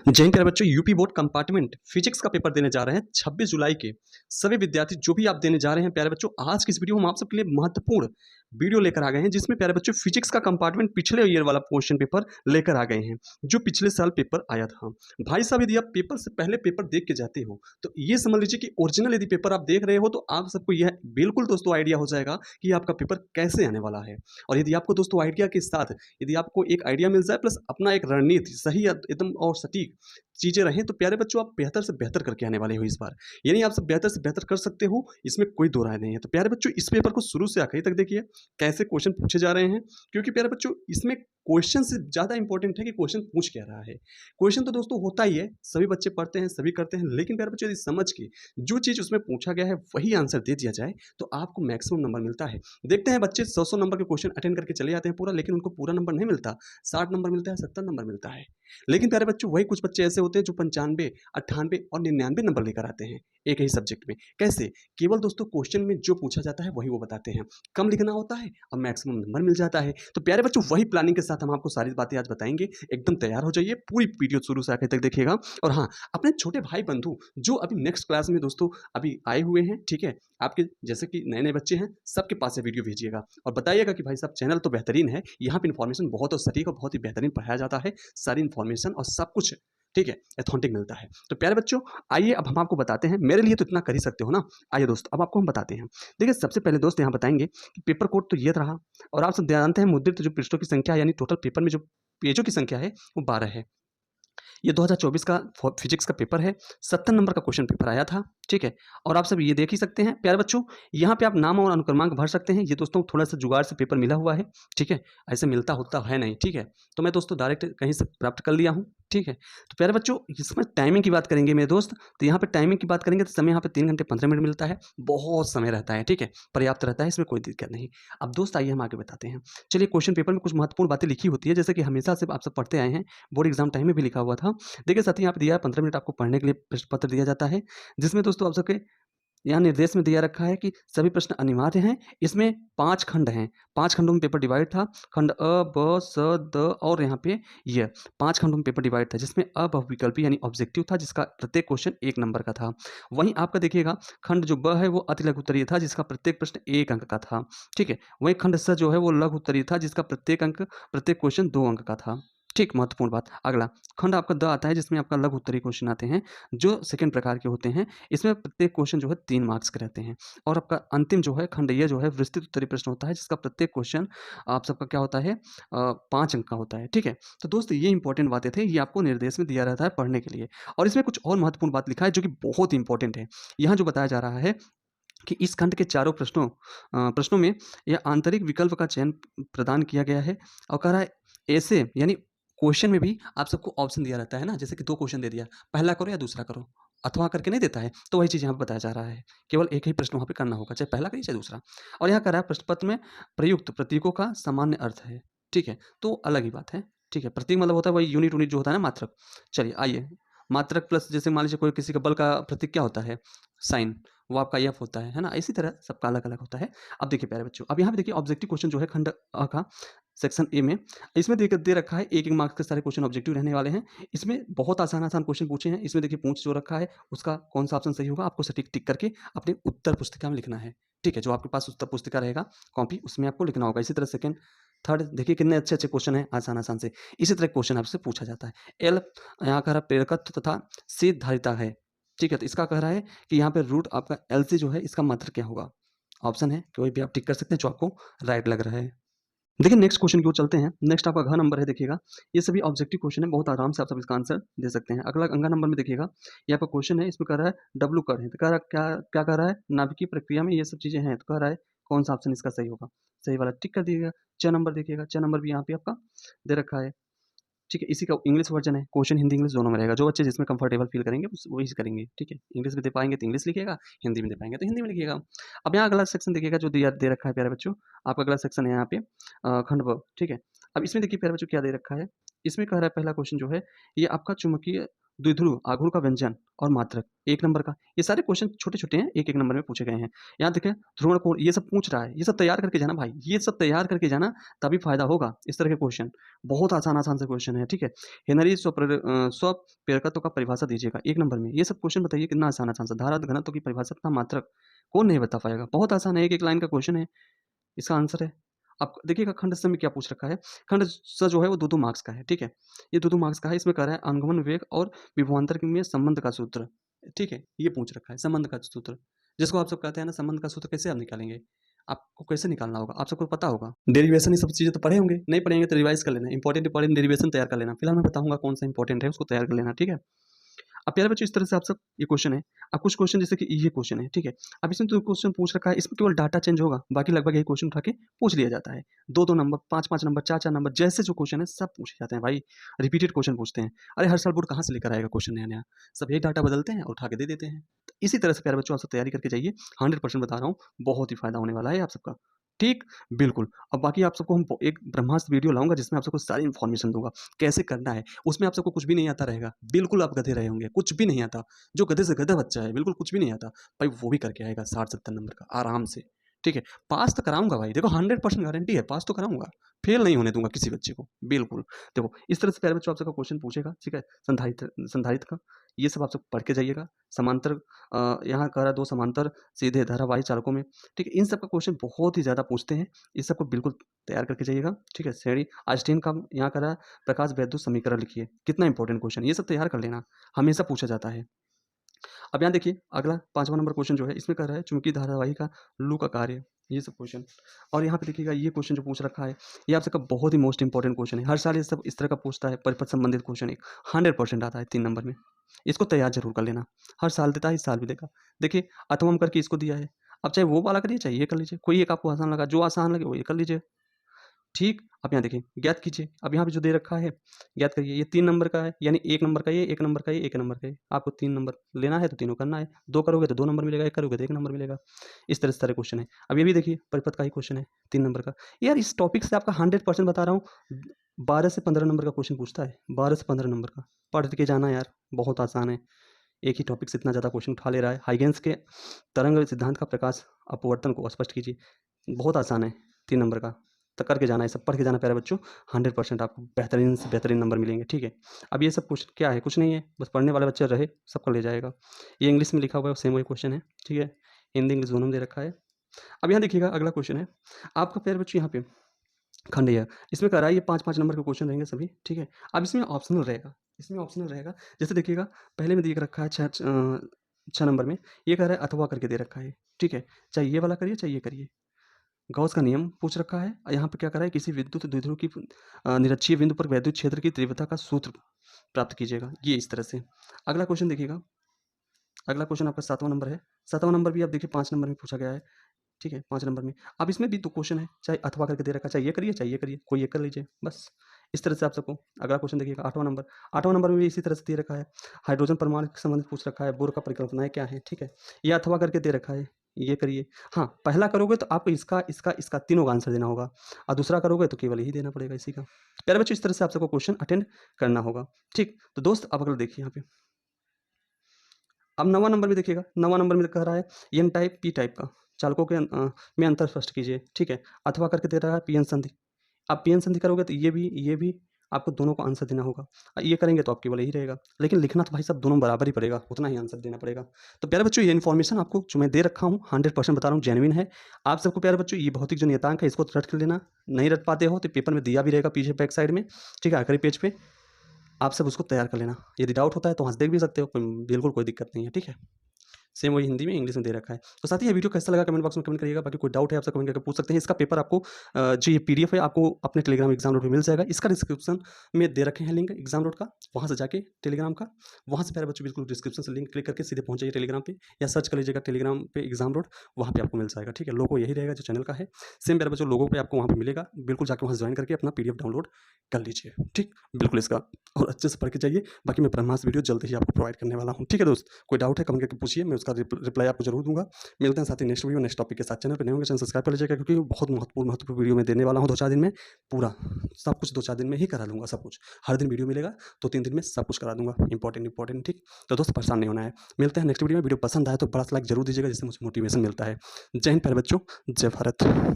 जय हिंद प्यारे बच्चों, यूपी बोर्ड कंपार्टमेंट फिजिक्स का पेपर देने जा रहे हैं 26 जुलाई के। सभी विद्यार्थी जो भी आप देने जा रहे हैं प्यारे बच्चों, आज की इस वीडियो में हम आप सबके लिए महत्वपूर्ण वीडियो लेकर आ गए हैं, जिसमें प्यारे बच्चों फिजिक्स का कंपार्टमेंट पिछले ईयर वाला क्वेश्चन पेपर लेकर आ गए हैं, जो पिछले साल पेपर आया था। भाई साहब, यदि आप पेपर से पहले पेपर देख के जाते हो तो ये समझ लीजिए कि ओरिजिनल यदि पेपर आप देख रहे हो तो आप सबको यह बिल्कुल दोस्तों आइडिया हो जाएगा कि आपका पेपर कैसे आने वाला है। और यदि आपको दोस्तों आइडिया के साथ यदि आपको एक आइडिया मिल जाए प्लस अपना एक रणनीति सही एकदम और सटीक चीजें रहें तो प्यारे बच्चों आप बेहतर से बेहतर करके आने वाले हो इस बार। यानी आप सब बेहतर से बेहतर कर सकते हो, इसमें कोई दो राय नहीं है। तो प्यारे बच्चों इस पेपर को शुरू से आखिरी तक देखिए कैसे क्वेश्चन पूछे जा रहे हैं, क्योंकि प्यारे बच्चों इसमें क्वेश्चन से ज्यादा इंपॉर्टेंट है कि क्वेश्चन पूछ क्या रहा है। क्वेश्चन तो दोस्तों होता ही है, सभी बच्चे पढ़ते हैं, सभी करते हैं, लेकिन प्यारे बच्चों यदि समझ के जो चीज उसमें पूछा गया है वही आंसर दे दिया जाए तो आपको मैक्सिमम नंबर मिलता है। देखते हैं बच्चे 100 नंबर के क्वेश्चन अटेंड करके चले जाते हैं पूरा, लेकिन उनको पूरा नंबर नहीं मिलता। 60 नंबर मिलता है, 70 नंबर मिलता है। लेकिन प्यारे बच्चों वही कुछ बच्चे ऐसे होते हैं जो 95, 98 और 99 नंबर लेकर आते हैं एक ही सब्जेक्ट में। कैसे? केवल दोस्तों क्वेश्चन में जो पूछा जाता है वही वो बताते हैं, कम लिखना होता है और मैक्सिमम नंबर मिल जाता है। तो प्यारे बच्चों वही प्लानिंग के साथ हम आपको सारी बातें आज बताएंगे। एकदम तैयार हो जाइए, पूरी वीडियो शुरू से आखिर तक देखिएगा। और हाँ, अपने छोटे भाई बंधु जो अभी नेक्स्ट क्लास में दोस्तों अभी आए हुए हैं, ठीक है, आपके जैसे कि नए नए बच्चे हैं, सबके पास से वीडियो भेजिएगा और बताइएगा कि भाई साहब चैनल तो बेहतरीन है, यहाँ पे इन्फॉर्मेशन बहुत और सटीक और बहुत ही बेहतरीन पढ़ाया जाता है, सारी इन्फॉर्मेशन और सब कुछ ठीक है एथेंटिक मिलता है। तो प्यारे बच्चों आइए अब हम आपको बताते हैं, मेरे लिए तो इतना कर ही सकते हो ना। आइए दोस्त अब आपको हम बताते हैं। देखिए सबसे पहले दोस्त यहाँ बताएंगे कि पेपर कोड तो ये रहा, और आप सब जानते हैं मुद्रित जो पृष्ठों की संख्या यानी टोटल पेपर में जो पेजों की संख्या है वो 12 है। ये 2024 का फिजिक्स का पेपर है, 70 नंबर का क्वेश्चन पेपर आया था, ठीक है। और आप सब ये देख ही सकते हैं प्यारे बच्चों, यहाँ पे आप नाम और अनुक्रमांक भर सकते हैं। ये दोस्तों थोड़ा सा जुगाड़ से पेपर मिला हुआ है, ठीक है, ऐसे मिलता होता है नहीं, ठीक है। तो मैं दोस्तों डायरेक्ट कहीं से प्राप्त कर लिया हूँ, ठीक है। तो प्यारे बच्चों इसमें टाइमिंग की बात करेंगे मेरे दोस्त, तो यहाँ पे टाइमिंग की बात करेंगे तो समय यहाँ पे 3 घंटे 15 मिनट मिलता है, बहुत समय रहता है, ठीक है, पर्याप्त रहता है, इसमें कोई दिक्कत नहीं। अब दोस्त आइए हम आगे बताते हैं। चलिए क्वेश्चन पेपर में कुछ महत्वपूर्ण बातें लिखी होती है, जैसे कि हमेशा से आप सब पढ़ते आए हैं, बोर्ड एग्जाम टाइम में भी लिखा हुआ था। देखिए साथ ही यहाँ पे दिया है 15 मिनट आपको पढ़ने के लिए प्रश्न पत्र दिया जाता है, जिसमें दोस्तों आप सबके यहाँ निर्देश में दिया रखा है कि सभी प्रश्न अनिवार्य हैं। इसमें 5 खंड हैं, 5 खंडों में पेपर डिवाइड था। खंड अ, ब, स, द और यहाँ पे ये 5 खंडों में पेपर डिवाइड था, जिसमें अ बहुविकल्पी यानी ऑब्जेक्टिव था, जिसका प्रत्येक क्वेश्चन 1 नंबर का था। वहीं आपका देखिएगा खंड जो ब है वो अति लघु उत्तरीय था, जिसका प्रत्येक प्रश्न 1 अंक का था, ठीक है। वहीं खंड स जो है वो लघु उत्तरीय था, जिसका प्रत्येक क्वेश्चन 2 अंक का था, ठीक। महत्वपूर्ण बात अगला खंड आपका द आता है, जिसमें आपका लघु उत्तरीय क्वेश्चन आते हैं जो सेकंड प्रकार के होते हैं। इसमें प्रत्येक क्वेश्चन जो है 3 मार्क्स के रहते हैं। और आपका अंतिम जो है खंड ये जो है विस्तृत उत्तरीय प्रश्न होता है, जिसका प्रत्येक क्वेश्चन आप सबका क्या होता है 5 अंक का होता है, ठीक है। तो दोस्त ये इंपॉर्टेंट बातें थे, ये आपको निर्देश में दिया रहता है पढ़ने के लिए। और इसमें कुछ और महत्वपूर्ण बात लिखा है जो कि बहुत ही इंपॉर्टेंट है। यहाँ जो बताया जा रहा है कि इस खंड के चारों प्रश्नों में यह आंतरिक विकल्प का चयन प्रदान किया गया है। और कह रहा है ऐसे यानी क्वेश्चन में भी आप सबको ऑप्शन दिया रहता है ना, जैसे कि 2 क्वेश्चन दे दिया, पहला करो या दूसरा करो, अथवा करके नहीं देता है, तो वही चीज़ यहाँ पे बताया जा रहा है। केवल एक ही प्रश्न वहाँ पे करना होगा, चाहे पहला करिए चाहे दूसरा। और यहाँ कह रहा है प्रश्न पत्र में प्रयुक्त प्रतीकों का सामान्य अर्थ है, ठीक है, तो अलग ही बात है, ठीक है। प्रतीक मतलब होता है वही यूनिट जो होता है ना, मात्रक। चलिए आइए, मात्रक प्लस जैसे मान लीजिए कोई किसी का बल का प्रतीक क्या होता है, साइन, वो आपका एफ होता है ना, इसी तरह सबका अलग अलग होता है। अब देखिए प्यारे बच्चों, अब यहाँ पे देखिए ऑब्जेक्टिव क्वेश्चन जो है खंड अ का सेक्शन ए में, इसमें दे रखा है एक एक मार्क्स के सारे क्वेश्चन ऑब्जेक्टिव रहने वाले हैं। इसमें बहुत आसान आसान क्वेश्चन पूछे हैं। इसमें देखिए पूछ जो रखा है उसका कौन सा ऑप्शन सही होगा, आपको सटीक टिक करके अपनी उत्तर पुस्तिका में लिखना है, ठीक है। जो आपके पास उत्तर पुस्तिका रहेगा कॉपी, उसमें आपको लिखना होगा। इसी तरह सेकंड थर्ड देखिए कितने अच्छे अच्छे क्वेश्चन हैं, आसान आसान से। इसी तरह क्वेश्चन आपसे पूछा जाता है। एल यहाँ कह रहा है प्रेरकत्व तथा सिद्ध धारिता है, ठीक है। तो इसका कह रहा है कि यहाँ पे रूट आपका एल सी जो है इसका मात्र क्या होगा। ऑप्शन है कोई भी आप टिक कर सकते हैं जो आपको राइट लग रहा है। देखिए नेक्स्ट क्वेश्चन की ओर चलते हैं। नेक्स्ट आपका घ नंबर है, देखिएगा ये सभी ऑब्जेक्टिव क्वेश्चन है, बहुत आराम से आप सब इसका आंसर दे सकते हैं। अगला अंगा नंबर में देखिएगा, ये आपका क्वेश्चन है, इसमें कह रहा है डब्लू कर है, तो कह रहा है क्या क्या कह रहा है, नाभिकीय प्रक्रिया में ये सब चीजें हैं, तो कह रहा है कौन सा ऑप्शन इसका सही होगा, सही वाला टिक कर दीजिएगा। 6 नंबर देखिएगा, 6 नंबर भी यहाँ पे आपका दे रखा है, ठीक है। इसी का इंग्लिश वर्जन है, क्वेश्चन हिंदी इंग्लिश दोनों में रहेगा। जो बच्चे जिसमें कंफर्टेबल फील करेंगे वही करेंगे, ठीक है। इंग्लिश में दे पाएंगे तो इंग्लिश लिखिएगा, हिंदी में दे पाएंगे तो हिंदी में लिखिएगा। अब यहाँ अगला सेक्शन देखिएगा जो दिया दे रखा है प्यारे बच्चों, आपका अगला सेक्शन है यहाँ पे खंड ब, ठीक है। अब इसमें देखिए प्यारे बच्चों क्या दे रखा है, इसमें कह रहा है पहला क्वेश्चन जो है ये आपका चुंबकीय द्विध्रुव आघूर्ण का व्यंजन और मात्रक 1 नंबर का। ये सारे क्वेश्चन छोटे-छोटे हैं, 1-1 नंबर में पूछे गए हैं। यहाँ देखिए ध्रुवण कोण ये सब पूछ रहा है, ये सब तैयार करके जाना भाई, ये सब तैयार करके जाना तभी फ़ायदा होगा। इस तरह के क्वेश्चन बहुत आसान-आसान से क्वेश्चन है, ठीक है। हेनरी स्वप्रेरकत्व का परिभाषा दीजिएगा 1 नंबर में। ये सब क्वेश्चन बताइए कितना आसान-आसान सा। धारा घनत्व की परिभाषा तथा मात्रक कौन नहीं बता पाएगा? बहुत आसान है, 1-1 लाइन का क्वेश्चन है। इसका आंसर है आप देखिएगा खंड स में क्या पूछ रखा है। खंड स जो है वो 2-2 मार्क्स का है, ठीक है। ये 2-2 मार्क्स का है, इसमें कह रहा है अनुगमन वेग और विभवांतर में संबंध का सूत्र, ठीक है। ये पूछ रखा है संबंध का सूत्र, जिसको आप सब कहते हैं ना संबंध का सूत्र कैसे आप निकालेंगे? आपको कैसे निकालना होगा? आप सबको पता होगा। डेरिवेशन ये सब चीज़ें तो पढ़े होंगे, नहीं पढ़ेंगे तो रिवाइज़ कर लेना। इंपॉर्टेंट डेरिवेशन तैयार कर लेना। फिलहाल मैं बताऊँगा कौन सा इंपॉर्टेंट है उसको तैयार कर लेना, ठीक है। अब प्यारे बच्चों इस तरह से आप सब ये क्वेश्चन है। अब कुछ क्वेश्चन जैसे कि ये क्वेश्चन है, ठीक है। अब इसमें जो क्वेश्चन पूछ रखा है इसमें केवल डाटा चेंज होगा, बाकी लगभग यही क्वेश्चन उठा के पूछ लिया जाता है। 2-2 नंबर, 5-5 नंबर, 4-4 नंबर जैसे जो क्वेश्चन है सब पूछे जाते हैं भाई। रिपीटेड क्वेश्चन पूछते हैं। अरे हर साल बोर्ड कहाँ से लेकर आएगा क्वेश्चन नया-नया? सब यही डाटा बदलते हैं और उठा के दे देते हैं। तो इसी तरह से प्यारे बच्चों आप सब तैयारी करके जाइए। 100% बता रहा हूँ, बहुत ही फ़ायदा होने वाला है आप सबका। ठीक? बिल्कुल। अब बाकी आप सबको हम एक ब्रह्मास्त्र वीडियो लाऊँगा जिसमें आप सबको सारी इन्फॉर्मेशन दूँगा, कैसे करना है। उसमें आप सबको कुछ भी नहीं आता रहेगा, बिल्कुल आप गधे रहे होंगे, कुछ भी नहीं आता। जो गधे से गधा बच्चा है, बिल्कुल कुछ भी नहीं आता, भाई वो भी करके आएगा 60-70 नंबर का आराम से, ठीक है। पास तो कराऊँगा भाई, देखो 100% गारंटी है, पास तो कराऊँगा, फेल नहीं होने दूँगा किसी बच्चे को, बिल्कुल। देखो इस तरह से प्यारे बच्चों आपसे क्वेश्चन पूछेगा, ठीक है, संधारित्र का, ये सब आप सब पढ़ के जाइएगा। समांतर यहाँ कह रहा है 2 समांतर सीधे धारावाही चालकों में, ठीक है, इन सब का क्वेश्चन बहुत ही ज़्यादा पूछते हैं, इस सबको बिल्कुल तैयार करके जाइएगा, ठीक है। श्रेणी आइंस्टीन का यहाँ कह रहा है प्रकाश वैद्युत समीकरण लिखिए, कितना इंपॉर्टेंट क्वेश्चन है, ये सब तैयार कर लेना, हमेशा पूछा जाता है। अब यहाँ देखिए अगला 5वां नंबर क्वेश्चन जो है इसमें कह रहा है चुंबकीय धारावाही का लू का कार्य, ये सब क्वेश्चन। और यहाँ पे देखिएगा ये क्वेश्चन जो पूछ रखा है ये आप सबका बहुत ही मोस्ट इंपॉर्टेंट क्वेश्चन है, हर साल ये सब इस तरह का पूछता है, परिपथ संबंधित क्वेश्चन एक 100% आता है 3 नंबर में। इसको तैयार जरूर कर लेना, हर साल देता है, इस साल भी देगा। देखिए अथवम करके इसको दिया है, अब चाहे वो वाला करिए चाहे ये कर लीजिए, कोई एक आपको आसान लगा, जो आसान लगे वो ये कर लीजिए। ठीक, अब यहाँ देखिए ज्ञात कीजिए, अब यहाँ पे जो दे रखा है ज्ञात करिए, ये 3 नंबर का है, यानी 1 नंबर का ये, 1 नंबर का ये, 1 नंबर का ये। आपको 3 नंबर लेना है तो तीनों करना है, 2 करोगे तो 2 नंबर मिलेगा, 1 करोगे तो 1 नंबर मिलेगा। इस तरह से सारे क्वेश्चन है। अब ये भी देखिए परिपथ का ही क्वेश्चन है 3 नंबर का। यार इस टॉपिक से आपका 100% बता रहा हूँ 12 से 15 नंबर का क्वेश्चन पूछता है, 12 से 15 नंबर का। पढ़ के जाना यार, बहुत आसान है। एक ही टॉपिक से इतना ज़्यादा क्वेश्चन उठा ले रहा है। हाइगेंस के तरंग सिद्धांत का प्रकाश अपवर्तन को स्पष्ट कीजिए, बहुत आसान है 3 नंबर का। तो करके जाना है, सब पढ़ के जाना प्यारे बच्चों, 100% आपको बेहतरीन से बेहतरीन नंबर मिलेंगे, ठीक है। अब ये सब कुछ क्या है, कुछ नहीं है, बस पढ़ने वाला बच्चा रहे सबको ले जाएगा। ये इंग्लिश में लिखा हुआ है, सेम वही क्वेश्चन है, ठीक है। हिंदी इंग्लिश दोनों में दे रखा है। अब यहाँ देखिएगा अगला क्वेश्चन है आपका प्यारे बच्चों, यहाँ पे खंड है, इसमें कह रहा है ये 5-5 नंबर के क्वेश्चन रहेंगे सभी, ठीक है। अब इसमें ऑप्शनल रहेगा, इसमें ऑप्शनल रहेगा, जैसे देखिएगा पहले में दे रखा है 6 नंबर में, ये कह रहा है अथवा करके दे रखा है, ठीक है। चाहे ये वाला करिए चाहे ये करिए। गॉस का नियम पूछ रखा है, यहाँ पे क्या कर रहा है किसी विद्युत द्विध्रुव की निरक्षीय बिंदु पर वैद्युत क्षेत्र की तीव्रता का सूत्र प्राप्त कीजिएगा, ये इस तरह से। अगला क्वेश्चन देखिएगा, अगला क्वेश्चन आपका 7वां नंबर है। 7वां नंबर भी आप देखिए 5 नंबर में पूछा गया है, ठीक है, 5 नंबर में। अब इसमें भी 2 क्वेश्चन है, चाहे अथवा करके दे रखा है, चाहे ये करिए चाहे ये करिए, कोई एक कर लीजिए बस। इस तरह से आप सबको अगला क्वेश्चन देखिएगा 8वां नंबर। 8वां नंबर में भी इसी तरह से दे रखा है, हाइड्रोजन परमाणु से संबंधित पूछ रखा है, बोर का परिकल्पनाएं क्या है, ठीक है। ये अथवा करके दे रखा है, ये करिए। हाँ, पहला करोगे तो आपको इसका तीनों का आंसर देना होगा, और दूसरा करोगे तो केवल यही देना पड़ेगा इसी का। प्यारे बच्चों इस तरह से आप सबको क्वेश्चन अटेंड करना होगा, ठीक। तो दोस्त अब अगला देखिए यहाँ पे, अब 9वां नंबर में देखिएगा, 9वां नंबर में कह रहा है एन टाइप पी टाइप का चालकों के में अंतर स्पष्ट कीजिए, ठीक है। अथवा करके दे रहा है पीएन संधि। आप पीएन संधि करोगे तो ये भी आपको दोनों को आंसर देना होगा, ये करेंगे तो आप केवल यही रहेगा, लेकिन लिखना तो भाई सब दोनों बराबर ही पड़ेगा, उतना ही आंसर देना पड़ेगा। तो प्यारे बच्चों ये इन्फॉर्मेशन आपको जो मैं दे रखा हूँ 100% बता रहा हूँ, जेन्युइन है। आप सबको प्यारे बच्चों ये भौतिक जो नियतांक है इसको रट कर लेना, नहीं रट पाते हो तो पेपर में दिया भी रहेगा पीछे बैक साइड में, ठीक है, आखिरी पेज पे आप सब उसको तैयार कर लेना। यदि डाउट होता है तो वहाँ से देख भी सकते हो, बिल्कुल कोई दिक्कत नहीं है, ठीक है। सेम वही हिंदी में इंग्लिश में दे रखा है। तो साथ ही ये वीडियो कैसा लगा कमेंट बॉक्स में कमेंट करिएगा, बाकी कोई डाउट है आपसे कमेंट करके पूछ सकते हैं। इसका पेपर आपको जो ये पीडीएफ है आपको अपने टेलीग्राम एग्जाम रोड पे मिल जाएगा, इसका डिस्क्रिप्शन में दे रखे हैं लिंक एग्जाम रोड का, वहाँ से जाके टेलीग्राम का, वहाँ से प्यारे बच्चों बिल्कुल डिस्क्रिप्शन से लिंक क्लिक करके सीधे पहुँच जाइए टेलीग्राम पे, या सर्च कर लीजिएगा टेलीग्राम पे एग्जाम रोड, वहाँ पे आपको मिल जाएगा, ठीक है। लोगो यही रहेगा जो चैनल का है, सेम प्यारे बच्चों लोगों पे आपको वहाँ पे मिलेगा, बिल्कुल जाकर वहाँ ज्वाइन करके अपना पीडीएफ डाउनलोड कर लीजिए, ठीक। बिल्कुल इसका और अच्छे से पढ़ के जाइए, बाकी मैं ब्रह्मास्त्र वीडियो जल्द ही आपको प्रोवाइड करने वाला हूँ, ठीक है दोस्त। कोई डाउट है कमेंट करके पूछिए, मैं उसका रिप्लाई आपको जरूर दूंगा। मिलते हैं साथ ही नेक्स्ट वीडियो नेक्स्ट टॉपिक के साथ। चैनल पर नहीं होंगे चैनल सब्सक्राइब कर लीजिएगा, क्योंकि बहुत महत्वपूर्ण वीडियो मैं देने वाला हूँ 2-4 दिन में। पूरा सब कुछ 2-4 दिन में ही करा लूँगा, सब कुछ। हर दिन वीडियो मिलेगा तो 3 दिन में सब कुछ करा दूंगा, इंपॉर्टेंट। ठीक, तो दोस्त परेशान नहीं होना है। मिलते हैं नेक्स्ट वीडियो में। वीडियो पसंद आए तो बड़ा सा लाइक जरूर दीजिएगा, जिससे मुझे मोटिवेशन मिलता है। जय हिंद प्यारे बच्चों, जय भारत।